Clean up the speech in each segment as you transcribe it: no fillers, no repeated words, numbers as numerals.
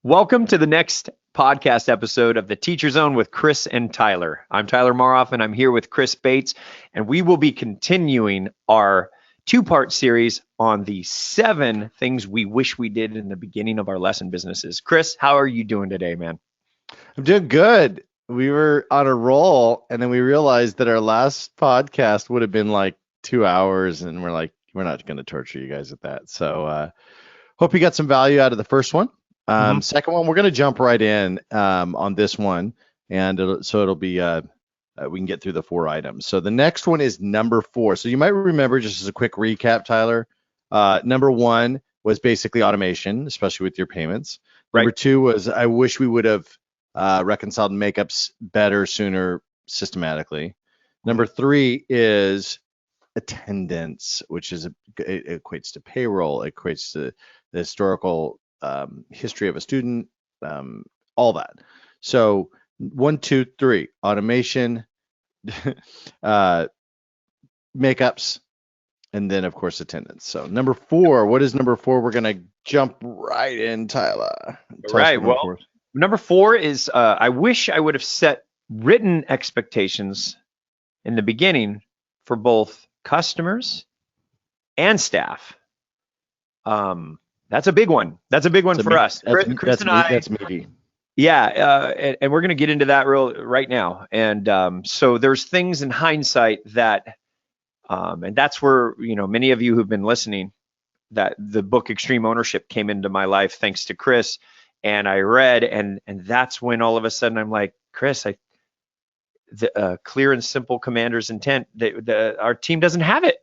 Welcome to the next podcast episode of the Teacher Zone with Chris and Tyler. I'm Tyler Maroff, and I'm here with Chris Bates, and we will be continuing our two-part series on the 7 things we wish we did in the beginning of our lesson businesses. Chris, how are you doing today, man? I'm doing good. We were on a roll, and then we realized that our last podcast would have been like 2 hours, and we're like, we're not going to torture you guys with that. So hope you got some value out of the first one. Second one, we're going to jump right in on this one, and it'll be we can get through the 4 items. So the next one is number 4. So you might remember, just as a quick recap, Tyler, number 1 was basically automation, especially with your payments. Right. Number 2 was I wish we would have reconciled makeups better, sooner, systematically. Number 3 is attendance, which is it equates to payroll, it equates to the historical history of a student, all that. So 1, 2, 3, automation, makeups, and then of course attendance. So number 4, what is number 4? We're gonna jump right in, Tyler. Right. Well, number 4 is I wish I would have set written expectations in the beginning for both customers and staff. That's a big one. That's a big one for us. Chris and I. That's meaty. Yeah, and we're going to get into that right now. And so there's things in hindsight that, and that's where, many of you who've been listening, that the book Extreme Ownership came into my life thanks to Chris, and I read, and that's when all of a sudden I'm like, Chris, the clear and simple commander's intent, our team doesn't have it.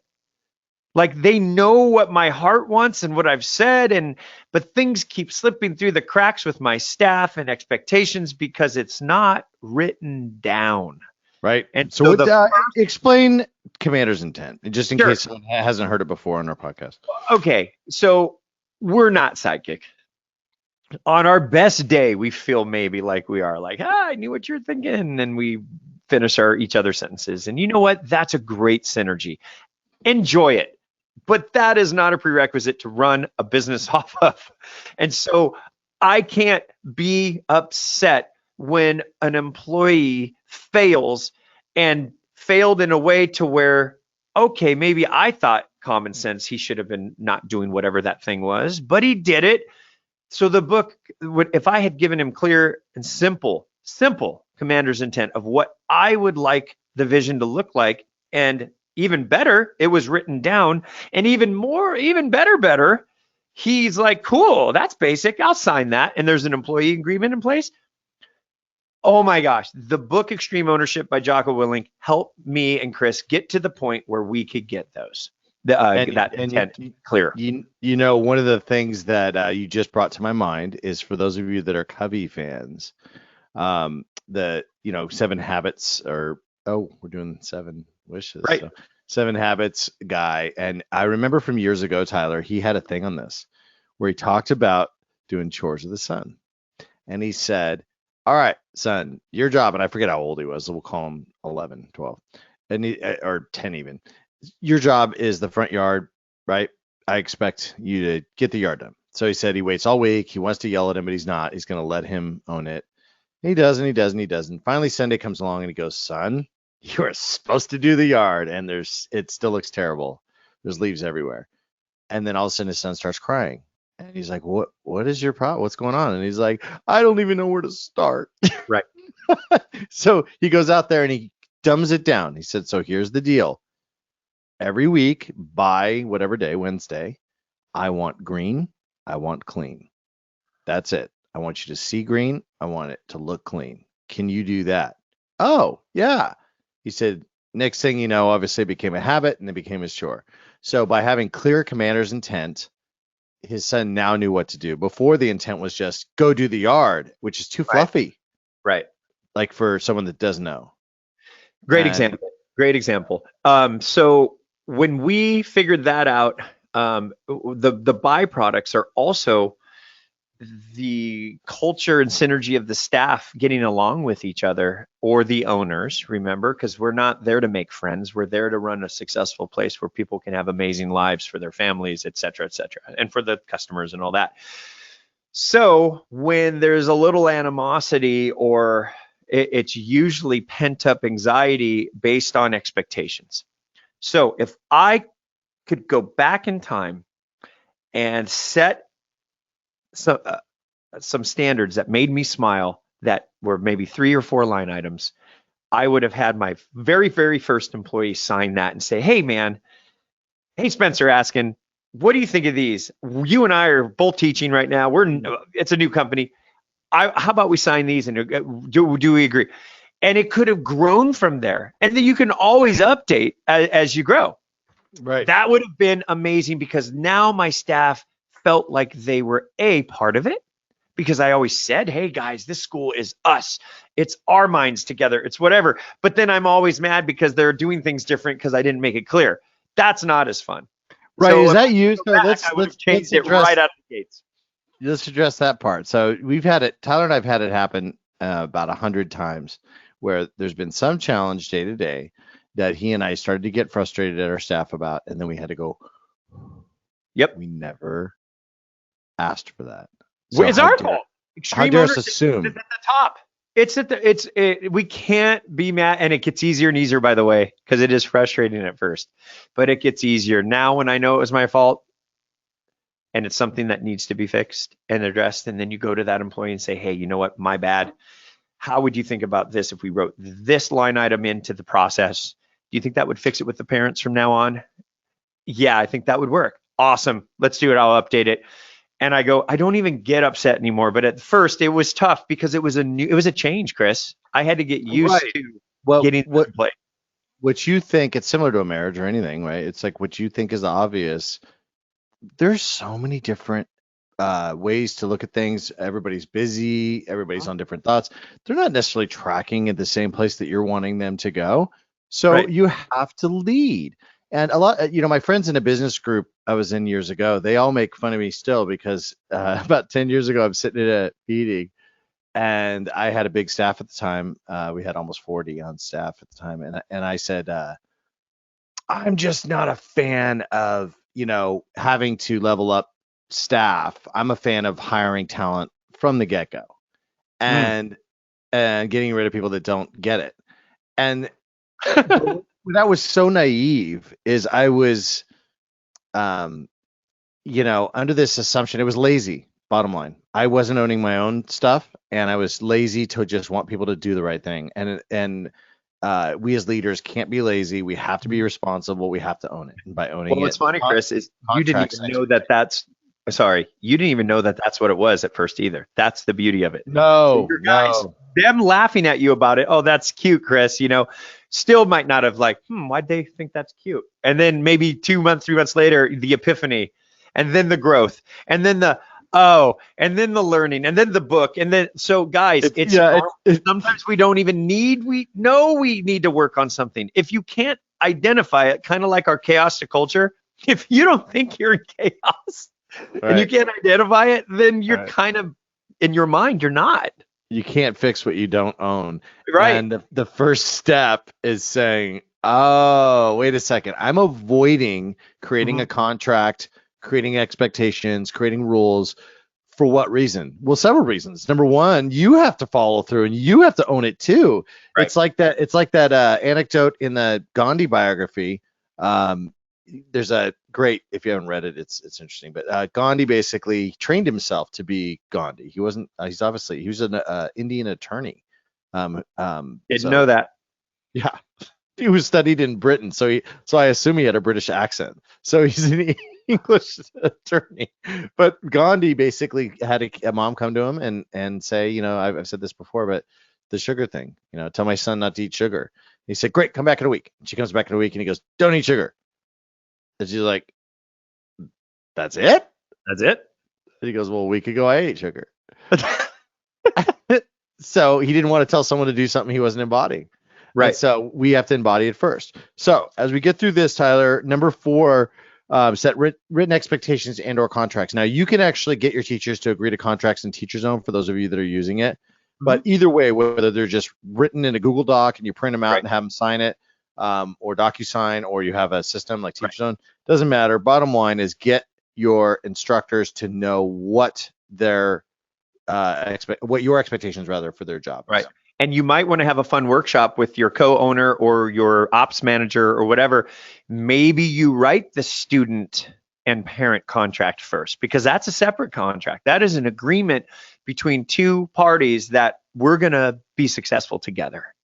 Like, they know what my heart wants and what I've said, but things keep slipping through the cracks with my staff and expectations because it's not written down. Right. And so explain commander's intent, just in case someone hasn't heard it before on our podcast. Okay. So we're not psychic. On our best day, we feel maybe like we are, like, I knew what you're thinking. And we finish each other's sentences. And you know what? That's a great synergy. Enjoy it. But that is not a prerequisite to run a business off of. And so I can't be upset when an employee fails, and failed in a way to where, okay, maybe I thought common sense, he should have been not doing whatever that thing was, but he did it. So the book, if I had given him clear and simple commander's intent of what I would like the vision to look like, and even better, it was written down, and even better, he's like, cool, that's basic, I'll sign that, and there's an employee agreement in place. Oh my gosh, the book Extreme Ownership by Jocko Willink helped me and Chris get to the point where we could get those, that intent clear. One of the things that you just brought to my mind is, for those of you that are Covey fans, the 7 habits, or we're doing 7 wishes, right? So 7 habits guy. And I remember from years ago, Tyler, he had a thing on this where he talked about doing chores with his son, and he said, all right, son, your job, and I forget how old he was, so we'll call him 11, 12, or 10 even. Your job is the front yard, right? I expect you to get the yard done. So he said he waits all week. He wants to yell at him, but he's not. He's going to let him own it. And he does, and he does, and he does. And finally Sunday comes along, and he goes, son, you are supposed to do the yard, and it still looks terrible. There's leaves everywhere. And then all of a sudden his son starts crying. And he's like, what is your problem? What's going on? And he's like, I don't even know where to start. Right. So he goes out there and he dumbs it down. He said, so here's the deal. Every week, by whatever day, Wednesday, I want green. I want clean. That's it. I want you to see green. I want it to look clean. Can you do that? Oh, yeah. He said, next thing you know, obviously it became a habit, and it became his chore. So by having clear commander's intent, his son now knew what to do. Before, the intent was just go do the yard, which is too fluffy. Right. Like for someone that doesn't know. Great example. So when we figured that out, the byproducts are also the culture and synergy of the staff getting along with each other, or the owners, remember, because we're not there to make friends. We're there to run a successful place where people can have amazing lives for their families, et cetera, and for the customers and all that. So when there's a little animosity or it's usually pent up anxiety based on expectations. So if I could go back in time and set some some standards that made me smile that were maybe 3 or 4 line items, I would have had my very first employee sign that and say, "Hey man, hey Spencer Askin, what do you think of these? You and I are both teaching right now. It's a new company. How about we sign these and do we agree?" And it could have grown from there. And then you can always update as you grow. Right. That would have been amazing because now my staff felt like they were a part of it because I always said, "Hey guys, this school is us. It's our minds together. It's whatever." But then I'm always mad because they're doing things different because I didn't make it clear. That's not as fun. Right. So Is if I that you? go So back, let's I would have let's changed let's it right address out of the gates. let's address that part. So we've had it. Tyler and I've had it happen about 100 times, where there's been some challenge day to day that he and I started to get frustrated at our staff about, and then we had to go. Yep. We never asked for that. So It's our fault. how Extreme dare us ownership is assume? at the top. We can't be mad, and it gets easier and easier, by the way, because it is frustrating at first, but it gets easier now when I know it was my fault and it's something that needs to be fixed and addressed. And then you go to that employee and say, "Hey, you know what? My bad. How would you think about this if we wrote this line item into the process? Do you think that would fix it with the parents from now on?" "Yeah, I think that would work." "Awesome. Let's do it. I'll update it." And I go, I don't even get upset anymore. But at first it was tough because it was a change, Chris. I had to get used Right. to Well, getting what to play. what you think, it's similar to a marriage or anything, right? It's like what you think is obvious. There's so many different ways to look at things. Everybody's busy. Everybody's on different thoughts. They're not necessarily tracking at the same place that you're wanting them to go. So Right. you have to lead. And a lot, my friends in a business group I was in years ago, they all make fun of me still because about 10 years ago, I'm sitting at a meeting and I had a big staff at the time. We had almost 40 on staff at the time. And I said, I'm just not a fan of, having to level up staff. I'm a fan of hiring talent from the get-go Mm. and getting rid of people that don't get it. And that was so naive is I was under this assumption it was lazy, bottom line. I wasn't owning my own stuff and I was lazy to just want people to do the right thing. And we as leaders can't be lazy. We have to be responsible. We have to own it. And by owning Well, what's it, funny, Chris, is you didn't contracts. even know that that's sorry, you didn't even know that that's what it was at first either. That's the beauty of it. So No, your guys, no. them laughing at you about it, "Oh, that's cute, Chris," still might not have like, why'd they think that's cute? And then maybe 2 months, 3 months later, the epiphany, and then the growth, and then and then the learning, and then the book, and then so guys, It's yeah, sometimes we don't even we know we need to work on something. If you can't identify it, kind of like our chaos to culture, if you don't think you're in chaos and you right. can't identify it, then you're Right. kind of in your mind, you're not. You can't fix what you don't own. Right. And the first step is saying, oh, wait a second. I'm avoiding creating Mhm. a contract, creating expectations, creating rules. For what reason? Well, several reasons. Number one, you have to follow through and you have to own it too. Right. It's like that anecdote in the Gandhi biography. Um, there's a great, if you haven't read it, it's interesting. But Gandhi basically trained himself to be Gandhi. He wasn't. He was an Indian attorney. Didn't know So that. yeah, he was studied in Britain. So I assume he had a British accent. So he's an English attorney. But Gandhi basically had a mom come to him and say, I've said this before, but the sugar thing, tell my son not to eat sugar. He said, great, come back in a week. And she comes back in a week and he goes, don't eat sugar. And she's like, that's it? That's it. And he goes, well, a week ago I ate sugar. So he didn't want to tell someone to do something he wasn't embodying. Right. And so we have to embody it first. So as we get through this, Tyler, number 4, set written expectations and or contracts. Now you can actually get your teachers to agree to contracts in Teacher Zone for those of you that are using it. But either way, whether they're just written in a Google Doc and you print them out Right. and have them sign it, or DocuSign, or you have a system like Teacher Zone, doesn't matter. Bottom line is get your instructors to know what their what your expectations rather for their job. Right. So, And you might want to have a fun workshop with your co-owner or your ops manager or whatever. Maybe you write the student and parent contract first because that's a separate contract. That is an agreement between two parties that we're going to be successful together.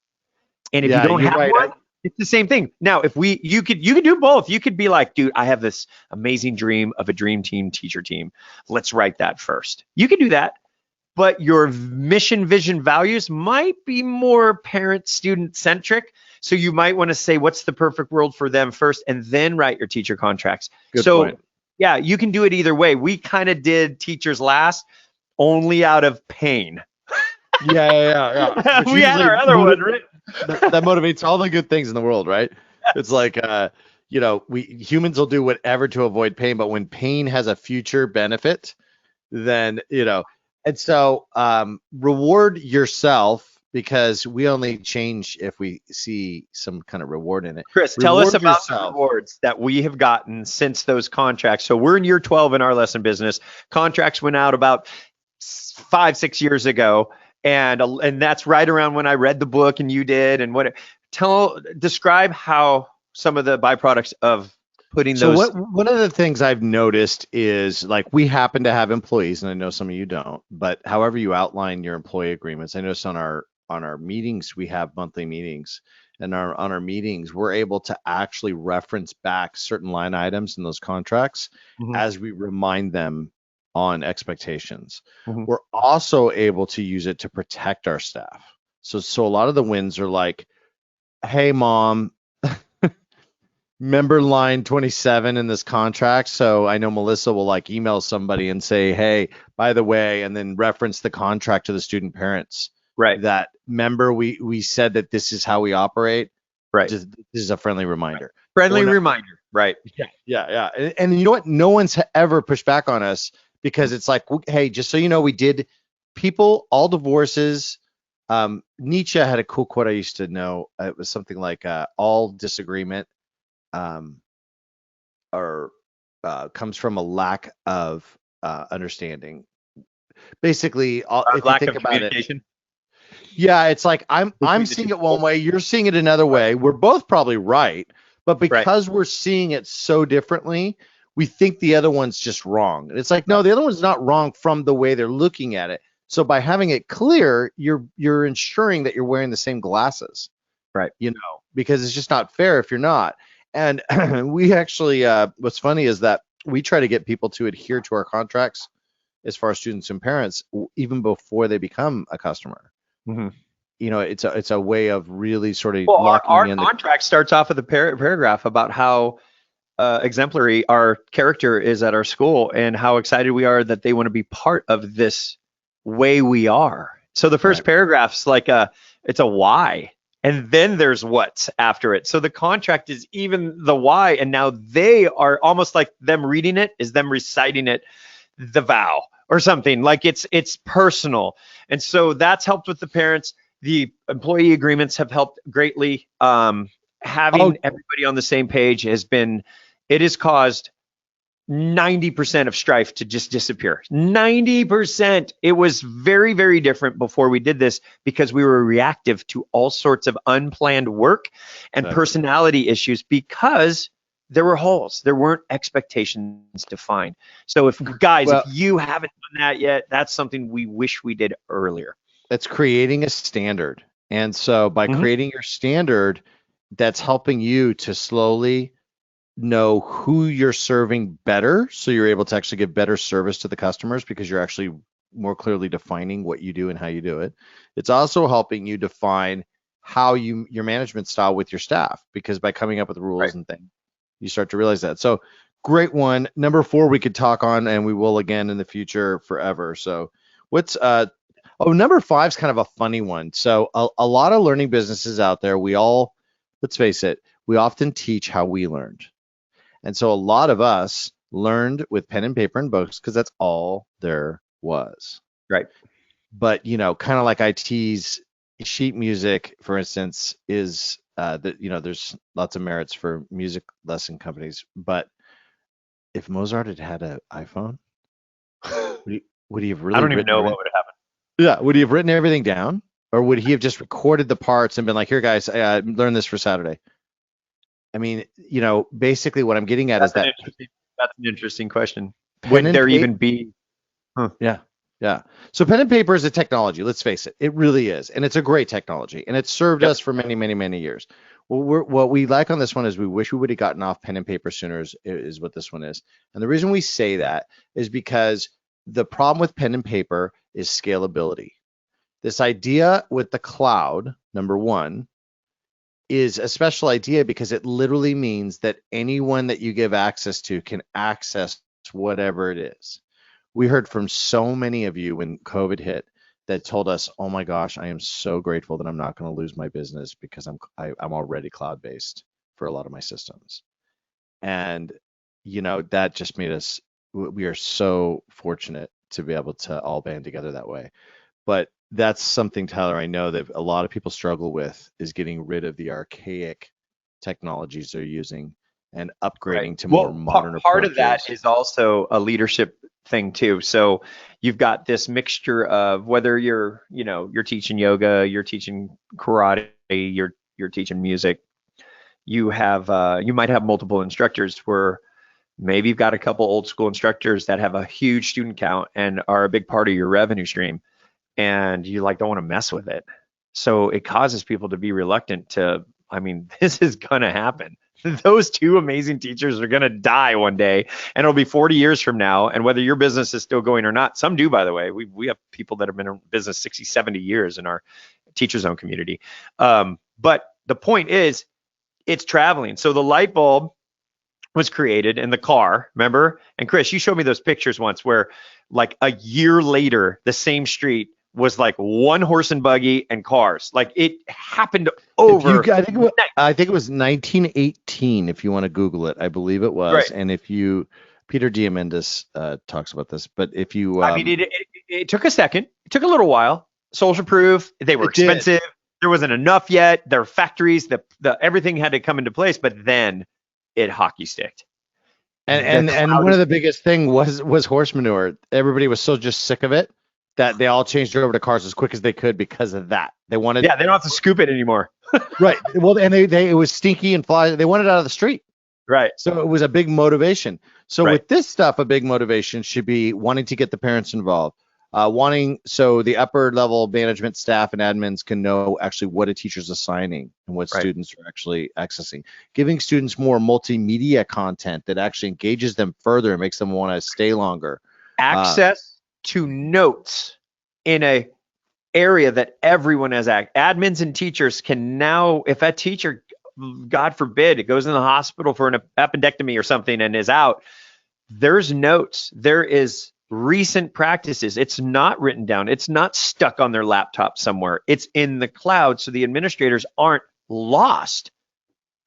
And if you yeah, don't you're have right. one, it's the same thing. Now, if you could do both. You could be like, dude, I have this amazing dream of a dream team teacher team. Let's write that first. You could do that, but your mission, vision, values might be more parent student centric. So you might want to say, what's the perfect world for them first, and then write your teacher contracts. Good So, point. yeah, you can do it either way. We kind of did teachers last only out of pain. Yeah. Which We had usually our other one written. that motivates all the good things in the world, right? It's like we humans will do whatever to avoid pain, but when pain has a future benefit, then and so reward yourself because we only change if we see some kind of reward in it. Chris, tell us Reward about the yourself. rewards that we have gotten since those contracts. So we're in year 12 in our lesson business. Contracts went out about 5, 6 years ago, and that's right around when I read the book and you did. And describe how some of the byproducts of putting So those. one of the things I've noticed is like we happen to have employees, and I know some of you don't, but however you outline your employee agreements, I notice on our meetings we have monthly meetings, and on our meetings we're able to actually reference back certain line items in those contracts Mhm, as we remind them on expectations. mhm. We're also able to use it to protect our staff. So a lot of the wins are like, hey mom, member line 27 in this contract. So I know Melissa will like email somebody and say, hey, by the way, and then reference the contract to the student parents Right, that member, we said that this is how we operate. right. Just this is a friendly reminder. Friendly Well, no, reminder. Right. yeah. And you know what? No one's ever pushed back on us because it's like, hey, just so you know, we did people, all divorces. Nietzsche had a cool quote I used to know. It was something like, all disagreement um, or comes from a lack of understanding. Basically, if you Lack think of about it, communication yeah, it's like I'm between the two seeing it one people. way, you're seeing it another way. We're both probably right, but Right, because we're seeing it so differently, we think the other one's just wrong. And it's like, no, right, the other one's not wrong from the way they're looking at it. So by having it clear, you're ensuring that you're wearing the same glasses, right. because it's just not fair if you're not. And we actually, what's funny is that we try to get people to adhere to our contracts as far as students and parents, even before they become a customer. Mhm. It's a way of really sort of Well, our locking in the. contract starts off with a paragraph about how exemplary our character is at our school and how excited we are that they want to be part of this way we are. So the first Right. paragraph's like it's a why. And then there's what's after it. So the contract is even the why. And now they are almost like them reading it is them reciting it, the vow or something like it's personal. And so that's helped with the parents. The employee agreements have helped greatly. Oh, Having everybody on the same page it has caused 90% of strife to just disappear. 90%. It was very, very different before we did this because we were reactive to all sorts of unplanned work and exactly. personality issues because there were holes. There weren't expectations defined. So if guys, if Well, you haven't done that yet, that's something we wish we did earlier. it's creating a standard. And so by Mhm. creating your standard, that's helping you to slowly know who you're serving better. So you're able to actually give better service to the customers because you're actually more clearly defining what you do and how you do it. It's also helping you define how your management style with your staff because by coming up with rules Right. and things, you start to realize that. So great one. Number 4 we could talk on and we will again in the future forever. So what's number 5 is kind of a funny one. So a lot of learning businesses out there, let's face it, we often teach how we learned. And so a lot of us learned with pen and paper and books because that's all there was. Right. But kind of like IT's sheet music, for instance, is that there's lots of merits for music lesson companies. But if Mozart had an iPhone, would he have I really don't even written know what everything? would have happened. Yeah, would he have written everything down, or would he have just recorded the parts and been like, "Here, guys, learn this for Saturday"? I mean, basically what I'm getting at is That's an that interesting. That's an interesting question. pen Would and there paper. even be? Huh, Yeah. Yeah. So pen and paper is a technology. Let's face it. It really is. And it's a great technology. And it's served yep. us for many, many, many years. What we like on this one is we wish we would have gotten off pen and paper sooner is what this one is. And the reason we say that is because the problem with pen and paper is scalability. This idea with the cloud, number one, is a special idea because it literally means that anyone that you give access to can access whatever it is. We heard from so many of you when COVID hit that told us, "Oh my gosh, I am so grateful that I'm not going to lose my business because I'm already cloud based for a lot of my systems." And that just made us we are so fortunate to be able to all band together that way. But that's something, Tyler, I know that a lot of people struggle with is getting rid of the archaic technologies they're using and Right. upgrading to more Well, modern part of that approaches. is also a leadership thing too. So you've got this mixture of whether you're teaching yoga, you're teaching karate, you're teaching music. You might have multiple instructors where maybe you've got a couple old school instructors that have a huge student count and are a big part of your revenue stream, and you like don't want to mess with it. So it causes people to be reluctant to, I mean, this is going to happen. Those two amazing teachers are going to die one day, and it'll be 40 years from now. And whether your business is still going or not, some do, by the way. We have people that have been in business 60, 70 years in our teacher zone community. But the point is, it's traveling. So the light bulb was created in the car, remember? And Chris, you showed me those pictures once where like a year later, the same street was like one horse and buggy and cars. Like it happened If you, over. I think it was 1918. If you want to Google it, I believe it was. Right. And if you, Peter Diamandis talks about this, but if you, I mean, it took a second. It took a little while. Social proof. They were it did. expensive. There wasn't enough yet. Their factories, the everything had to come into place. But then it hockey sticked. And The and one cloud. of the biggest thing was horse manure. Everybody was so just sick of it that they all changed over to cars as quick as they could because of that. They wanted Yeah, they don't have to scoop it anymore. right. Well, and they it was stinky and fly. They wanted it out of the street. Right. So it was a big motivation. So Right. with this stuff, a big motivation should be wanting to get the parents involved. Wanting so the upper level management staff and admins can know actually what a teacher's assigning and what Right. students are actually accessing. Giving students more multimedia content that actually engages them further and makes them want to stay longer. Access to notes in a area that everyone has admins and teachers can now, if that teacher, God forbid, it goes in the hospital for an appendectomy or something and is out, there's notes. There is recent practices. It's not written down. It's not stuck on their laptop somewhere. It's in the cloud. So the administrators aren't lost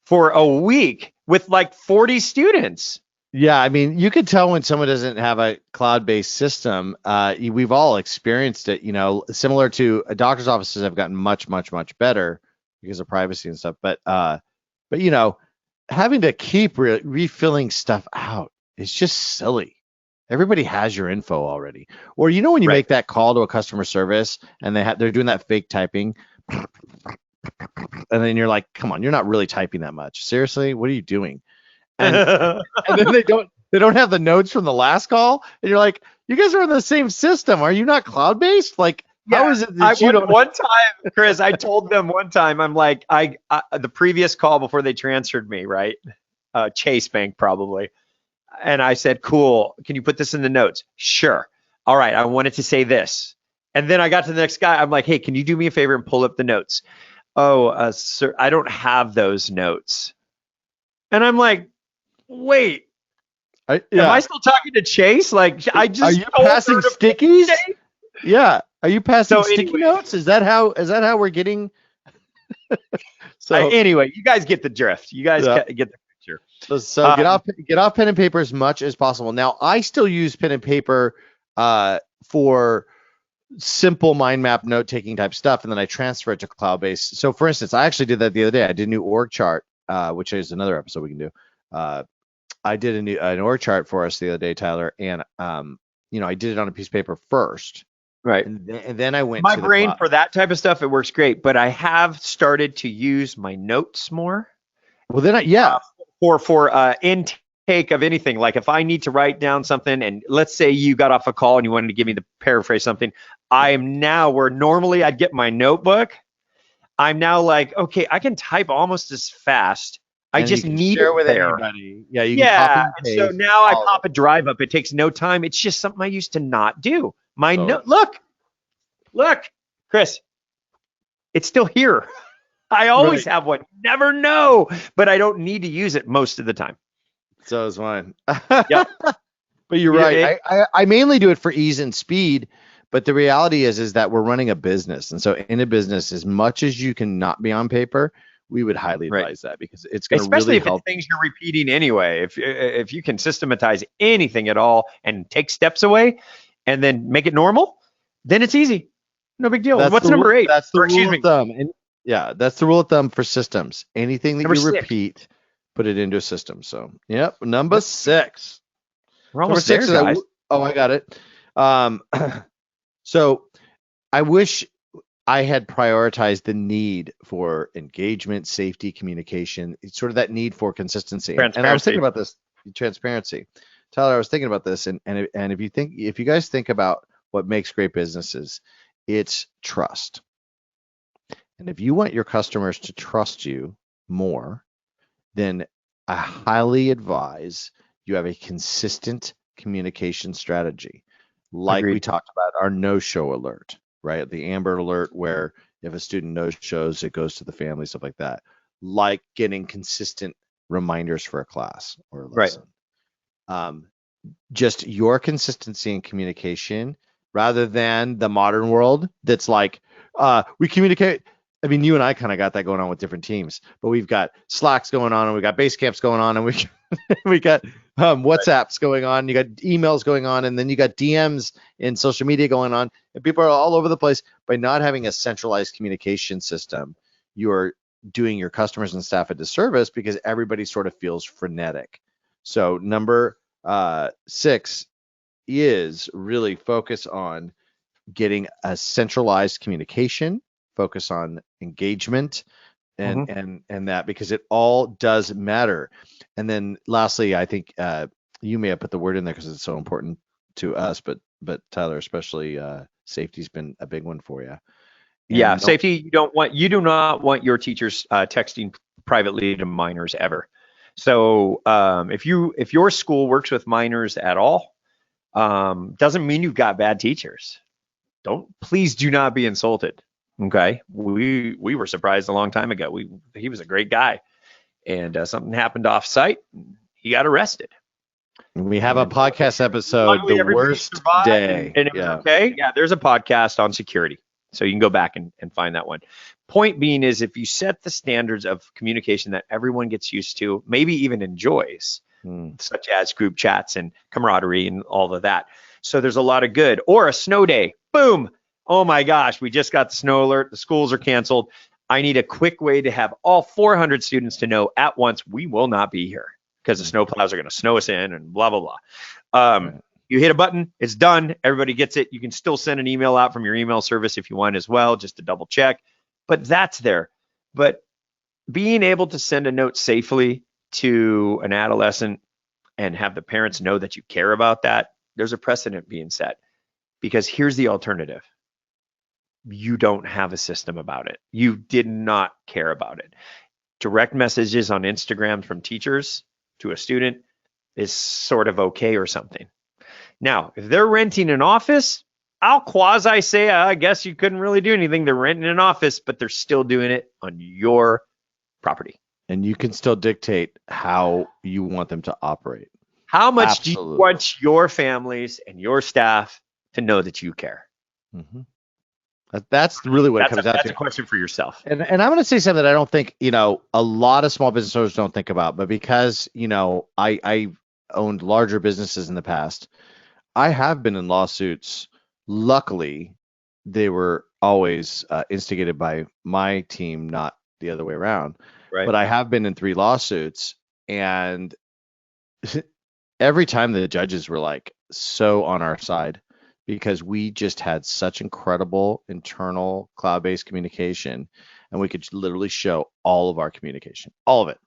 for a week with like 40 students. Yeah, I mean, you could tell when someone doesn't have a cloud-based system. We've all experienced it. Similar to doctor's offices have gotten much, much, much better because of privacy and stuff. But having to keep refilling stuff out is just silly. Everybody has your info already. Or when you Right. make that call to a customer service and they're doing that fake typing, and then you're like, come on, you're not really typing that much. Seriously, what are you doing? And and then they don't have the notes from the last call, and you're like, you guys are on the same system. Are you not cloud based? Like, how is it that you don't? One time, Chris, I told them one time, I'm like, the previous call before they transferred me, right? Chase Bank probably. And I said, cool. Can you put this in the notes? Sure. All right. I wanted to say this. And then I got to the next guy. I'm like, hey, can you do me a favor and pull up the notes? Oh, sir, I don't have those notes. And I'm like, wait, am I still talking to Chase? Like, I just Are you told passing her to stickies? Chase. Yeah. Are you passing So sticky anyway, notes? Is that how we're getting? So anyway, you guys get the drift. You guys yeah. get the picture. So get off pen and paper as much as possible. Now I still use pen and paper for simple mind map note taking type stuff, and then I transfer it to cloud based. So for instance, I actually did that the other day. I did a new org chart, which is another episode we can do. I did an org chart for us the other day, Tyler, and I did it on a piece of paper first, Right. and then I went My to the brain class. for that type of stuff, it works great, but I have started to use my notes more Well, then yeah, for intake of anything. Like if I need to write down something, and let's say you got off a call and you wanted to give me the paraphrase something, I am now where normally I'd get my notebook. I'm now like, okay, I can type almost as fast. I and you just can need share it with there. anybody. Yeah, you can copy Yeah. and And so paste now I all of pop a drive up. It takes no time. It's just something I used to not do. My it. note, Totally. look, Chris, it's still here. I always Right. have one. Never know, but I don't need to use it most of the time. So is mine. Yep. But you're Yeah, right. I mainly do it for ease and speed. But the reality is that we're running a business. And so in a business, as much as you can not be on paper, we would highly right. advise that because it's going to Especially really if it's help. things you're repeating anyway. If you can systematize anything at all and take steps away and then make it normal, then it's easy. No big deal. That's What's the number 8? that's the Or rule excuse of me, thumb. And yeah, that's the rule of thumb for systems. Anything that number you 6. repeat, put it into a system. So, yep, number 6. We're Number almost 6 there, is guys. I got it. Um, so I wish I had prioritized the need for engagement, safety, communication. It's sort of that need for consistency. And I was thinking Transparency. about this transparency. Tyler, I was thinking about this, and if you guys think about what makes great businesses, it's trust. And if you want your customers to trust you more, then I highly advise you have a consistent communication strategy. Like we Agreed. talked about our no-show alert, right? The Amber Alert, where if a student no shows, it goes to the family, stuff like that. Like getting consistent reminders for a class or a Right. lesson. Um, just your consistency in communication rather than the modern world that's like we communicate. I mean, you and I kind of got that going on with different teams, but we've got Slacks going on and we got base camps going on and we we got WhatsApps going on, you got emails going on, and then you got DMs in social media going on, and people are all over the place. By not having a centralized communication system, you are doing your customers and staff a disservice because everybody sort of feels frenetic. So number 6 is really focus on getting a centralized communication, focus on engagement, and Mm-hmm. that because it all does matter. And then lastly, I think you may have put the word in there because it's so important to us, but Tyler, especially safety's been a big one for you. Yeah, And no, safety. You do not want your teachers texting privately to minors ever. So if your school works with minors at all, doesn't mean you've got bad teachers. Don't Please do not be insulted. Okay, we were surprised a long time ago. He was a great guy, and something happened off site. He got arrested. we have a And podcast episode, the luckily, everybody worst survived, day. and it was Yeah. okay. Yeah, there's a podcast on security, so you can go back and find that one. Point being is, if you set the standards of communication that everyone gets used to, maybe even enjoys, Hmm. such as group chats and camaraderie and all of that. So there's a lot of good. Or a snow day, boom. Oh my gosh, we just got the snow alert. The schools are canceled. I need a quick way to have all 400 students to know at once we will not be here because the snow plows are going to snow us in and blah, blah, blah. Right. You hit a button, it's done. Everybody gets it. You can still send an email out from your email service if you want as well, just to double check. But that's there. But being able to send a note safely to an adolescent and have the parents know that you care about that, there's a precedent being set. Because here's the alternative: you don't have a system about it. You did not care about it. Direct messages on Instagram from teachers to a student is sort of okay or something. Now, if they're renting an office, I'll quasi say, I guess you couldn't really do anything. They're renting an office, but they're still doing it on your property. And you can still dictate how you want them to operate. How much do you Absolutely. want your families and your staff to know that you care? Mm-hmm. That's really what it comes down That's to. a question for yourself. And I'm going to say something that I don't think, a lot of small business owners don't think about, but because, I owned larger businesses in the past, I have been in lawsuits. Luckily, they were always instigated by my team, not the other way around. Right. But I have been in 3 lawsuits, and every time the judges were like so on our side because we just had such incredible internal cloud-based communication, and we could literally show all of our communication, all of it.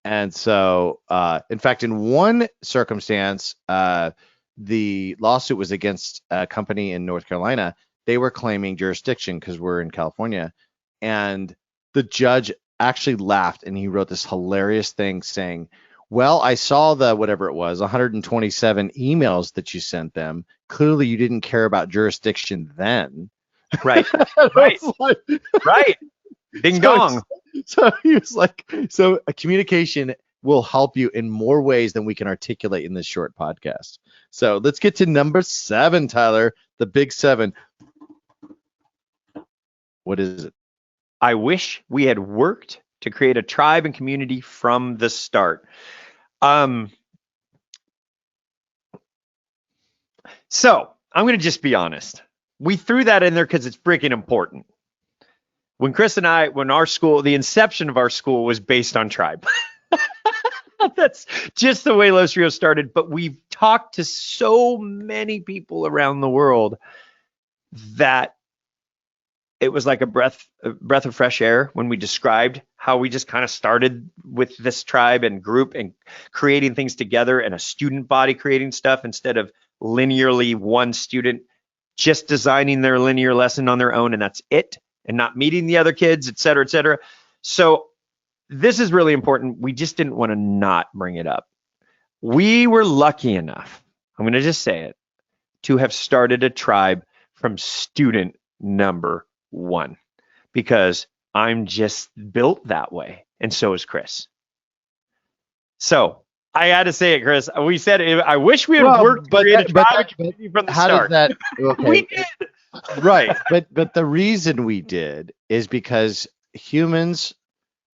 And so, in fact, in one circumstance, the lawsuit was against a company in North Carolina. They were claiming jurisdiction because we're in California. And the judge actually laughed and he wrote this hilarious thing saying, well, I saw the whatever it was, 127 emails that you sent them. Clearly, you didn't care about jurisdiction then. Right. I Right. was like, Right. Ding so, dong. so he was like, so a communication will help you in more ways than we can articulate in this short podcast. So let's get to number 7, Tyler, the big 7. What is it? I wish we had worked to create a tribe and community from the start. So I'm going to just be honest. We threw that in there because it's freaking important. When Chris and I, when our school, the inception of our school was based on tribe. That's just the way Los Rios started. But we've talked to so many people around the world that it was like a breath of fresh air when we described how we just kind of started with this tribe and group and creating things together, and a student body creating stuff instead of linearly one student just designing their linear lesson on their own and that's it, and not meeting the other kids, et cetera, et cetera. So this is really important. We just didn't want to not bring it up. We were lucky enough, I'm going to just say it, to have started a tribe from student number 1, because I'm just built that way, and so is Chris. So I had to say it, Chris. We said it, I wish we had worked to create a tribe from the how start. does that? Okay, We did. right, but the reason we did is because humans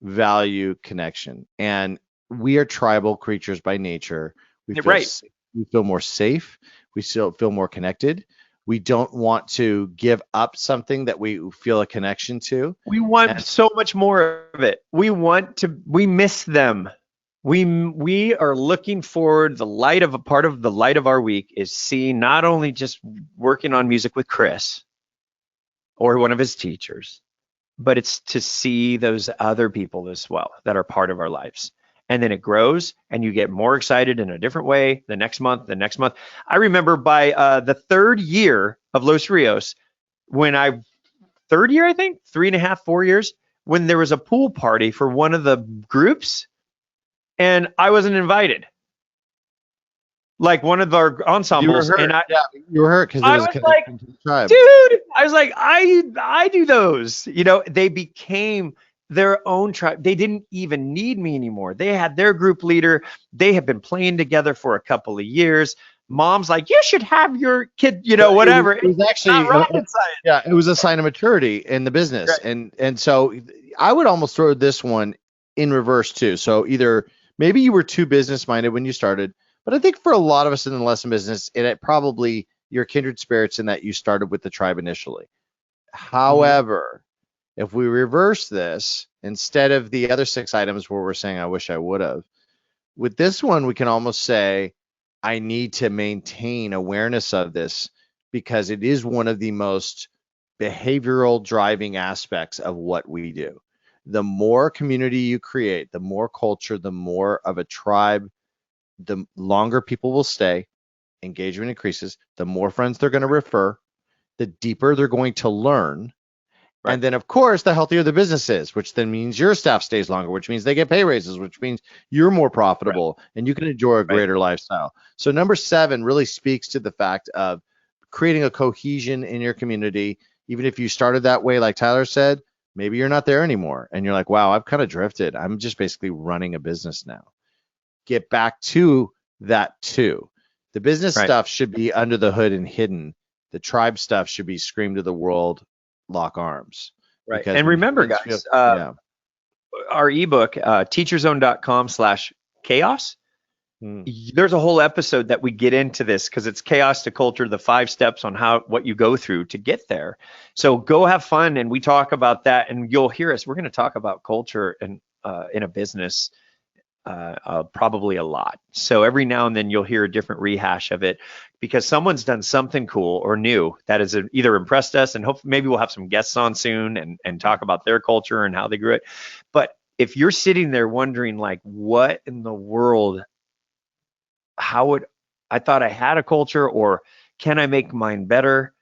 value connection, and we are tribal creatures by nature. We feel Right. we feel more safe. We still feel more connected. We don't want to give up something that we feel a connection to. We want so much more of it. We miss them. We are looking forward. The light of a part of the light of our week is seeing not only just working on music with Chris or one of his teachers, but it's to see those other people as well that are part of our lives. And then it grows and you get more excited in a different way the next month. I remember by the 3rd year of Los Rios, third year, I think, 3.5, 4 years, when there was a pool party for one of the groups and I wasn't invited. Like one of our ensembles. You were hurt. And You were hurt because I was like, dude, I was like, I do those. They became their own tribe. They didn't even need me anymore. They had their group leader. They have been playing together for a couple of years. Mom's like, you should have your kid, whatever. It was actually it was a sign of maturity in the business. Right. And so I would almost throw this one in reverse too. So either maybe you were too business minded when you started, but I think for a lot of us in the lesson business, it probably your kindred spirits in that you started with the tribe initially. However, if we reverse this, instead of the other 6 items where we're saying, I wish I would have, with this one, we can almost say, I need to maintain awareness of this because it is one of the most behavioral driving aspects of what we do. The more community you create, the more culture, the more of a tribe, the longer people will stay, engagement increases, the more friends they're going to refer, the deeper they're going to learn. Right. And then, of course, the healthier the business is, which then means your staff stays longer, which means they get pay raises, which means you're more profitable and you can enjoy a greater lifestyle. So number 7 really speaks to the fact of creating a cohesion in your community. Even if you started that way, like Tyler said, maybe you're not there anymore. And you're like, wow, I've kind of drifted. I'm just basically running a business now. Get back to that too. The business stuff should be under the hood and hidden. The tribe stuff should be screamed to the world, lock arms. Right. And remember, guys, our ebook, teacherzone.com/chaos. There's a whole episode that we get into this because it's chaos to culture, the 5 steps on what you go through to get there. So go have fun. And we talk about that and you'll hear us. We're going to talk about culture and in a business probably a lot. So every now and then you'll hear a different rehash of it because someone's done something cool or new that has either impressed us, and hopefully maybe we'll have some guests on soon and talk about their culture and how they grew it. But if you're sitting there wondering like, what in the world, how would I thought I had a culture, or can I make mine better?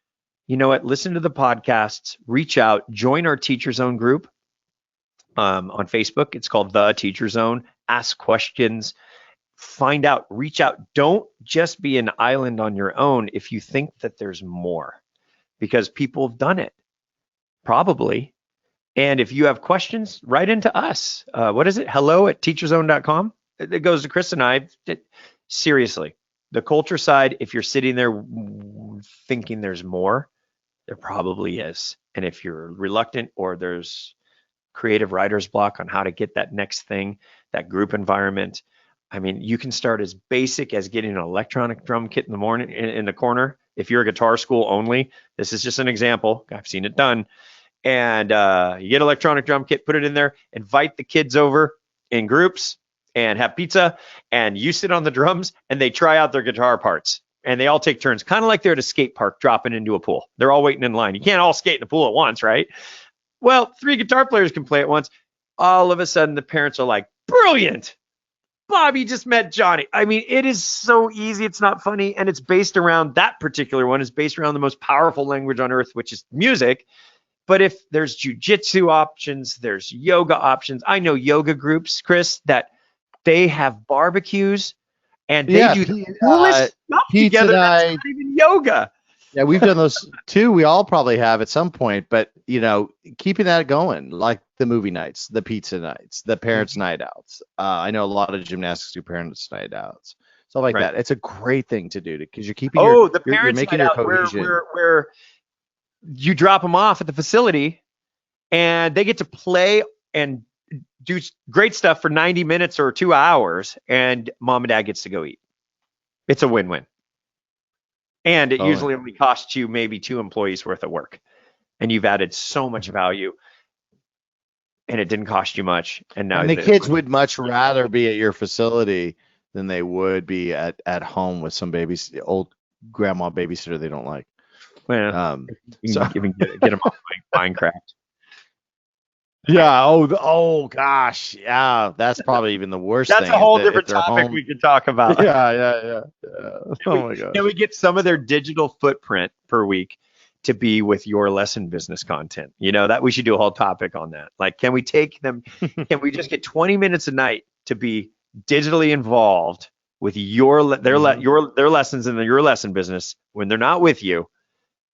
You know what? Listen to the podcasts, reach out, join our Teacher Zone group on Facebook. It's called The Teacher Zone. Ask questions, find out, reach out. Don't just be an island on your own if you think that there's more, because people have done it, probably. And if you have questions, write into us. What is it? hello@teacherzone.com. It goes to Chris and I. Seriously, the culture side, if you're sitting there thinking there's more, there probably is. And if you're reluctant or there's creative writer's block on how to get that next thing, that group environment, I mean, you can start as basic as getting an electronic drum kit in the morning in the corner. If you're a guitar school only, this is just an example. I've seen it done. And you get electronic drum kit, put it in there, invite the kids over in groups and have pizza, and you sit on the drums and they try out their guitar parts. And they all take turns, kind of like they're at a skate park dropping into a pool. They're all waiting in line. You can't all skate in the pool at once, right? Well, 3 guitar players can play at once. All of a sudden, the parents are like, brilliant. Bobby just met Johnny. I mean, it is so easy. It's not funny. And it's based around, that particular one is based around the most powerful language on earth, which is music. But if there's jujitsu options, there's yoga options. I know yoga groups, Chris, that they have barbecues and they do the coolest stuff together. That's not even yoga. Yeah, we've done those too. We all probably have at some point, but keeping that going, like the movie nights, the pizza nights, the parents' night outs. I know a lot of gymnastics do parents' night outs, stuff like that. It's a great thing to do because you're keeping the parents' you're making night your out cohesion. where you drop them off at the facility and they get to play and do great stuff for 90 minutes or 2 hours, and mom and dad gets to go eat. It's a win-win. And it usually only costs you maybe 2 employees worth of work. And you've added so much value. And it didn't cost you much. And now the kids would much rather be at your facility than they would be at home with some old grandma babysitter they don't like. Well, so even get them off Minecraft. Yeah. Oh gosh. Yeah. That's probably even the worst thing. That's a whole different topic we could talk about. Yeah. Oh my God. Can we get some of their digital footprint per week to be with your lesson business content? That we should do a whole topic on that. Like, can we take them? Can we just get 20 minutes a night to be digitally involved with their lessons in your lesson business when they're not with you?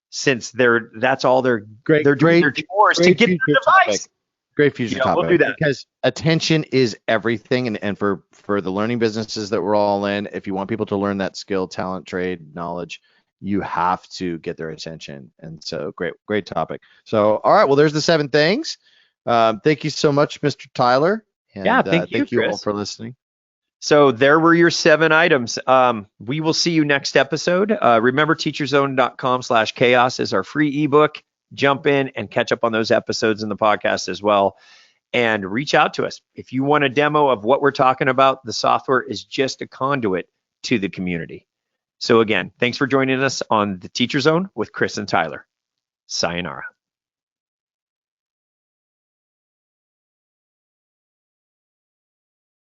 Since that's all they're doing their chores to get the device. Great future topic. We'll do that. Because attention is everything, and for the learning businesses that we're all in, if you want people to learn that skill, talent, trade, knowledge, you have to get their attention. And so great topic. So all right, well, there's the 7 things. Thank you so much, Mr. Tyler. And, thank you, Chris. All for listening. So there were your 7 items. We will see you next episode. Remember, teacherzone.com/chaos is our free ebook. Jump in and catch up on those episodes in the podcast as well. And reach out to us. If you want a demo of what we're talking about, the software is just a conduit to the community. So again, thanks for joining us on the Teacher Zone with Chris and Tyler. Sayonara.